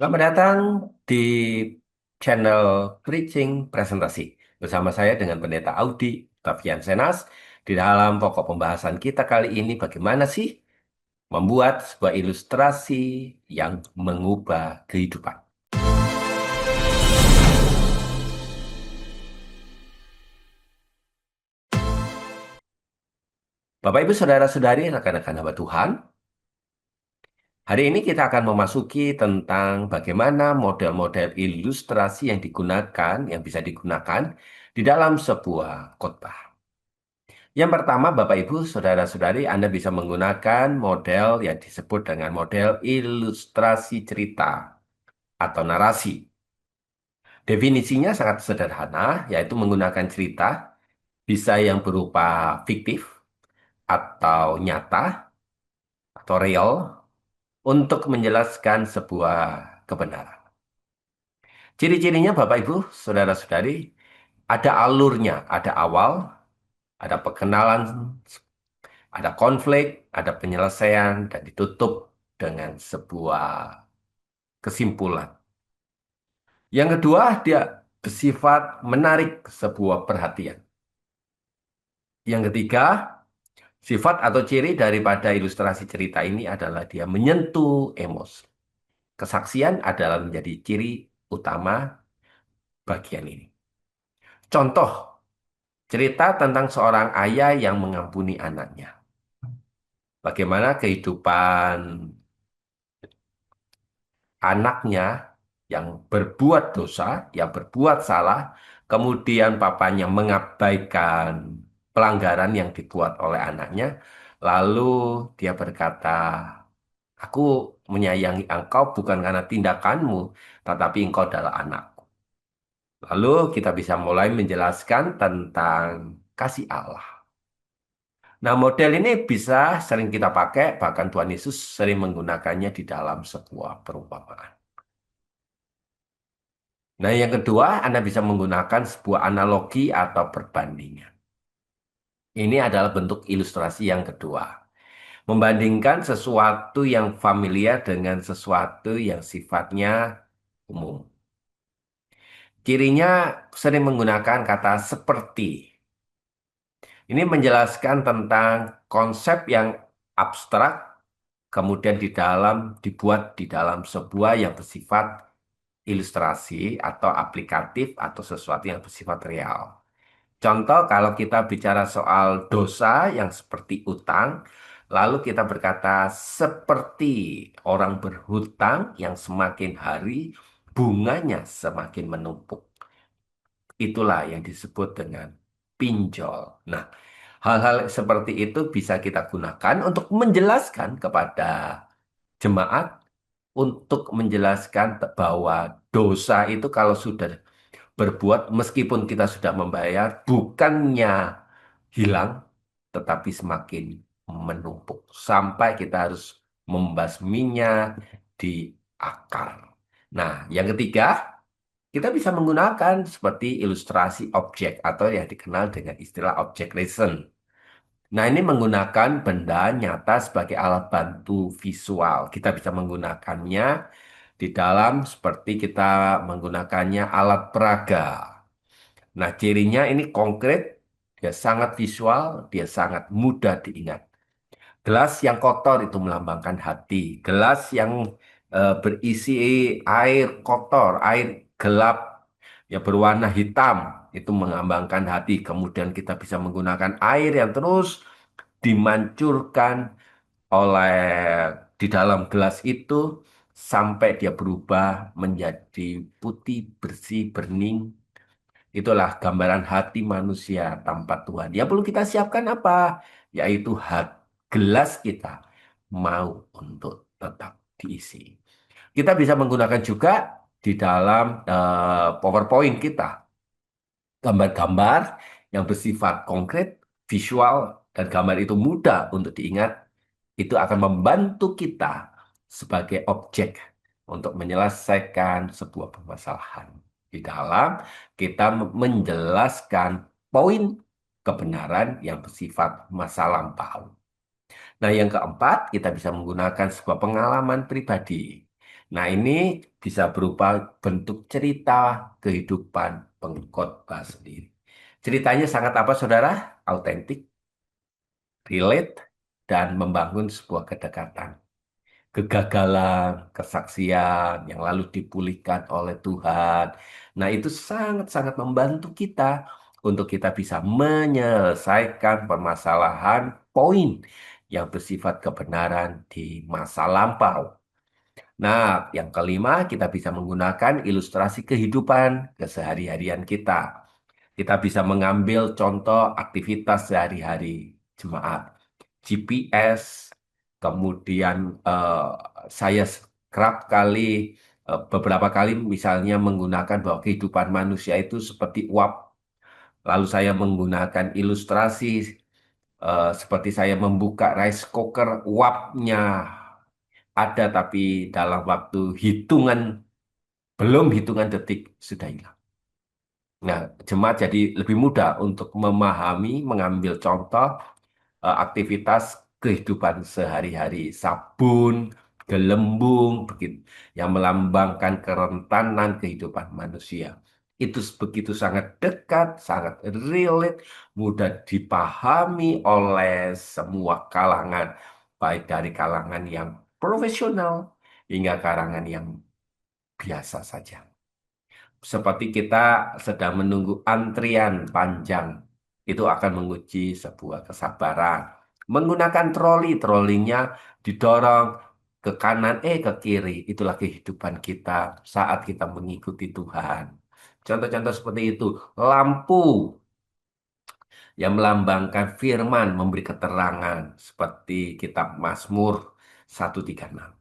Selamat datang di channel Preaching Presentasi. Bersama saya dengan Pendeta Audi Octavian Senas. Di dalam pokok pembahasan kita kali ini bagaimana sih membuat sebuah ilustrasi yang mengubah kehidupan. Bapak, Ibu, Saudara-saudari, rekan-rekan hamba Tuhan, hari ini kita akan memasuki tentang bagaimana model-model ilustrasi yang digunakan, yang bisa digunakan di dalam sebuah khotbah. Yang pertama, Bapak Ibu, Saudara-saudari, Anda bisa menggunakan model yang disebut dengan model ilustrasi cerita atau narasi. Definisinya sangat sederhana, yaitu menggunakan cerita, bisa yang berupa fiktif atau nyata atau real, untuk menjelaskan sebuah kebenaran. Ciri-cirinya, Bapak Ibu, Saudara-saudari, ada alurnya, ada awal, ada perkenalan, ada konflik, ada penyelesaian, dan ditutup dengan sebuah kesimpulan. Yang kedua, dia bersifat menarik sebuah perhatian. Yang ketiga, sifat atau ciri daripada ilustrasi cerita ini adalah dia menyentuh emosi. Kesaksian adalah menjadi ciri utama bagian ini. Contoh, cerita tentang seorang ayah yang mengampuni anaknya. Bagaimana kehidupan anaknya yang berbuat dosa, yang berbuat salah, kemudian papanya mengabaikan pelanggaran yang dibuat oleh anaknya, lalu dia berkata, "Aku menyayangi engkau bukan karena tindakanmu, tetapi engkau adalah anakku." Lalu kita bisa mulai menjelaskan tentang kasih Allah. Nah, model ini bisa sering kita pakai, bahkan Tuhan Yesus sering menggunakannya di dalam sebuah perumpamaan. Nah, yang kedua, Anda bisa menggunakan sebuah analogi atau perbandingan. Ini adalah bentuk ilustrasi yang kedua. Membandingkan sesuatu yang familiar dengan sesuatu yang sifatnya umum. Cirinya sering menggunakan kata seperti. Ini menjelaskan tentang konsep yang abstrak, kemudian dibuat di dalam sebuah yang bersifat ilustrasi atau aplikatif atau sesuatu yang bersifat real. Contoh, kalau kita bicara soal dosa yang seperti utang, lalu kita berkata seperti orang berhutang yang semakin hari bunganya semakin menumpuk. Itulah yang disebut dengan pinjol. Nah, hal-hal seperti itu bisa kita gunakan untuk menjelaskan kepada jemaat, untuk menjelaskan bahwa dosa itu kalau sudah berbuat, meskipun kita sudah membayar, bukannya hilang, tetapi semakin menumpuk. Sampai kita harus membasminya di akar. Nah, yang ketiga, kita bisa menggunakan seperti ilustrasi objek atau yang dikenal dengan istilah object lesson. Nah, ini menggunakan benda nyata sebagai alat bantu visual. Kita bisa menggunakannya di dalam seperti kita menggunakannya alat peraga. Nah, cirinya ini konkret, dia sangat visual, dia sangat mudah diingat. Gelas yang kotor itu melambangkan hati. Gelas yang berisi air kotor, air gelap, yang berwarna hitam, itu melambangkan hati. Kemudian kita bisa menggunakan air yang terus dimancurkan oleh di dalam gelas itu sampai dia berubah menjadi putih, bersih, bening. Itulah gambaran hati manusia tanpa Tuhan. Yang perlu kita siapkan apa? Yaitu gelas kita mau untuk tetap diisi. Kita bisa menggunakan juga di dalam PowerPoint kita gambar-gambar yang bersifat konkret, visual, dan gambar itu mudah untuk diingat. Itu akan membantu kita sebagai objek untuk menyelesaikan sebuah permasalahan. Di dalam kita menjelaskan poin kebenaran yang bersifat masa lampau. Nah, yang keempat, kita bisa menggunakan sebuah pengalaman pribadi. Nah, ini bisa berupa bentuk cerita kehidupan pengkhotbah sendiri. Ceritanya sangat apa, saudara? Autentik, relate, dan membangun sebuah kedekatan. Kegagalan, kesaksian yang lalu dipulihkan oleh Tuhan. Nah, itu sangat-sangat membantu kita untuk kita bisa menyelesaikan permasalahan poin yang bersifat kebenaran di masa lampau. Nah, yang kelima, kita bisa menggunakan ilustrasi kehidupan kesehari-harian kita. Kita bisa mengambil contoh aktivitas sehari-hari jemaat, GPS, kemudian saya kerap kali, beberapa kali misalnya menggunakan bahwa kehidupan manusia itu seperti uap, lalu saya menggunakan ilustrasi seperti saya membuka rice cooker, uapnya ada tapi dalam waktu hitungan, belum hitungan detik sudah hilang. Nah, jemaat jadi lebih mudah untuk memahami, mengambil contoh aktivitas kehidupan sehari-hari, sabun, gelembung, begitu, yang melambangkan kerentanan kehidupan manusia. Itu begitu sangat dekat, sangat relate, mudah dipahami oleh semua kalangan, baik dari kalangan yang profesional hingga kalangan yang biasa saja. Seperti kita sedang menunggu antrian panjang, itu akan menguji sebuah kesabaran. Menggunakan troli, trolinya didorong ke kanan, ke kiri. Itulah kehidupan kita saat kita mengikuti Tuhan. Contoh-contoh seperti itu. Lampu yang melambangkan firman, memberi keterangan. Seperti kitab Mazmur 136.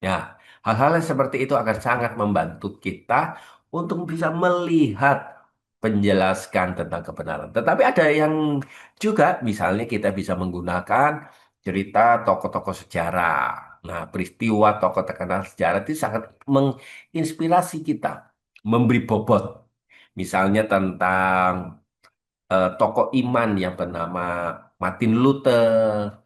Ya, hal-hal yang seperti itu akan sangat membantu kita untuk bisa melihat penjelaskan tentang kebenaran. Tetapi ada yang juga, misalnya kita bisa menggunakan cerita tokoh-tokoh sejarah. Nah, peristiwa tokoh terkenal sejarah itu sangat menginspirasi kita, memberi bobot. Misalnya tentang tokoh iman yang bernama Martin Luther,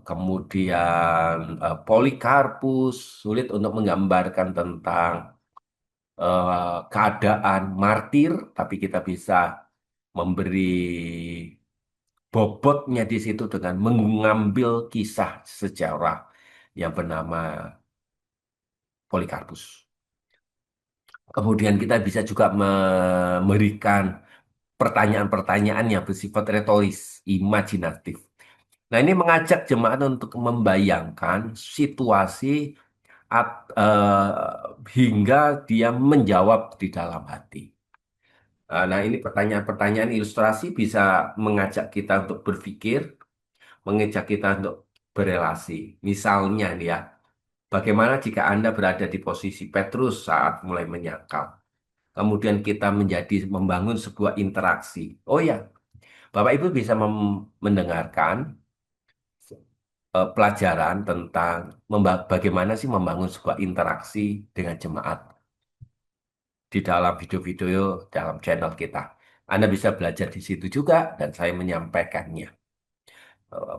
kemudian Polikarpus, sulit untuk menggambarkan tentang keadaan martir, tapi kita bisa memberi bobotnya di situ dengan mengambil kisah sejarah yang bernama Polikarpus. Kemudian kita bisa juga memberikan pertanyaan-pertanyaan yang bersifat retoris, imajinatif. Nah, ini mengajak jemaat untuk membayangkan situasi hingga dia menjawab di dalam hati. Nah, ini pertanyaan-pertanyaan ilustrasi bisa mengajak kita untuk berpikir, mengajak kita untuk berelasi. Misalnya nih ya, bagaimana jika Anda berada di posisi Petrus saat mulai menyangkal? Kemudian kita membangun sebuah interaksi. Oh ya, Bapak Ibu bisa mendengarkan pelajaran tentang bagaimana sih membangun sebuah interaksi dengan jemaat di dalam video-video dalam channel kita. Anda bisa belajar di situ juga dan saya menyampaikannya. Eh,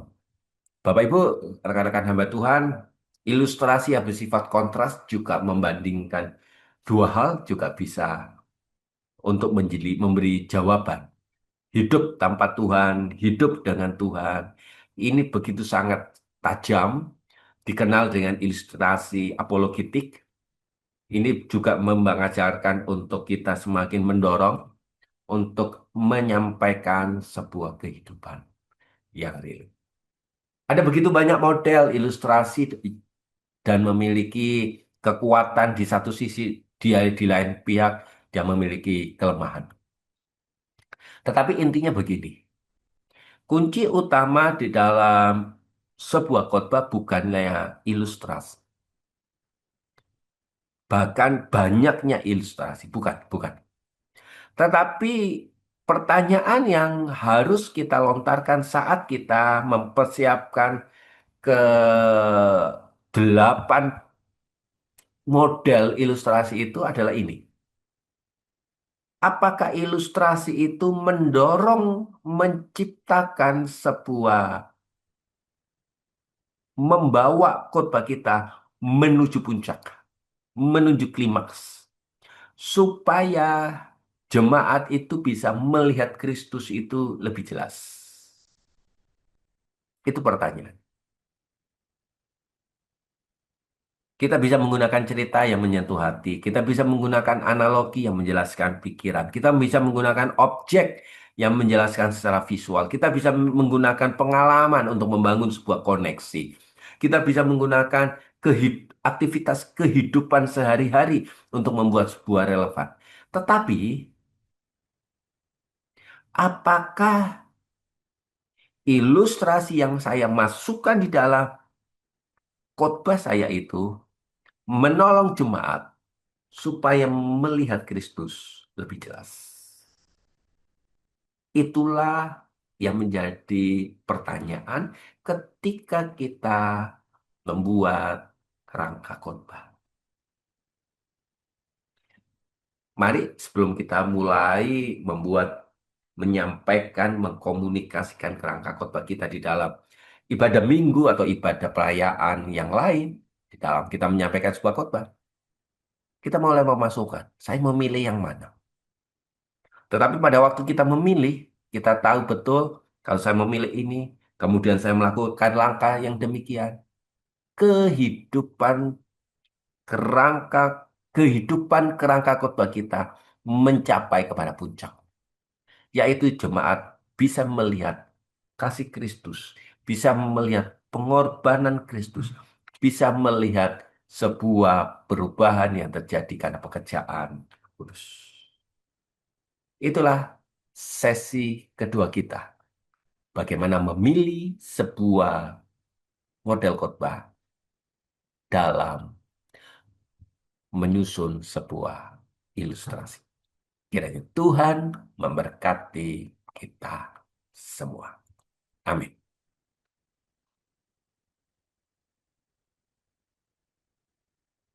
Bapak Ibu, rekan-rekan hamba Tuhan, ilustrasi yang bersifat kontras juga membandingkan dua hal juga bisa untuk memberi jawaban. Hidup tanpa Tuhan, hidup dengan Tuhan. Ini begitu sangat tajam, dikenal dengan ilustrasi apologetik. Ini juga mengajarkan untuk kita semakin mendorong untuk menyampaikan sebuah kehidupan yang real. Ada begitu banyak model ilustrasi dan memiliki kekuatan di satu sisi, dia di lain pihak dia memiliki kelemahan. Tetapi intinya begini, kunci utama di dalam sebuah khotbah bukannya ilustrasi, bahkan banyaknya ilustrasi, bukan, bukan. Tetapi pertanyaan yang harus kita lontarkan saat kita mempersiapkan ke 8 model ilustrasi itu adalah ini. Apakah ilustrasi itu mendorong menciptakan sebuah, membawa khotbah kita menuju puncak? menuju klimaks supaya jemaat itu bisa melihat Kristus itu lebih jelas. Itu pertanyaan. Kita bisa menggunakan cerita yang menyentuh hati. Kita bisa menggunakan analogi yang menjelaskan pikiran. Kita bisa menggunakan objek yang menjelaskan secara visual. Kita bisa menggunakan pengalaman untuk membangun sebuah koneksi. Kita bisa menggunakan aktivitas kehidupan sehari-hari untuk membuat sebuah relevan. Tetapi, apakah ilustrasi yang saya masukkan di dalam khotbah saya itu menolong jemaat supaya melihat Kristus lebih jelas? Itulah yang menjadi pertanyaan ketika kita membuat kerangka khotbah. Mari sebelum kita mulai membuat, menyampaikan, mengkomunikasikan kerangka khotbah kita di dalam ibadah minggu atau ibadah perayaan yang lain, di dalam kita menyampaikan sebuah khotbah, kita mulai memasukkan, saya memilih yang mana. Tetapi pada waktu kita memilih, kita tahu betul kalau saya memilih ini, kemudian saya melakukan langkah yang demikian, kehidupan kerangka kehidupan kerangka khotbah kita mencapai kepada puncak, yaitu jemaat bisa melihat kasih Kristus, bisa melihat pengorbanan Kristus, bisa melihat sebuah perubahan yang terjadi karena pekerjaan kudus. Itulah sesi kedua kita. Bagaimana memilih sebuah model khotbah dalam menyusun sebuah ilustrasi. Kiranya Tuhan memberkati kita semua. Amin.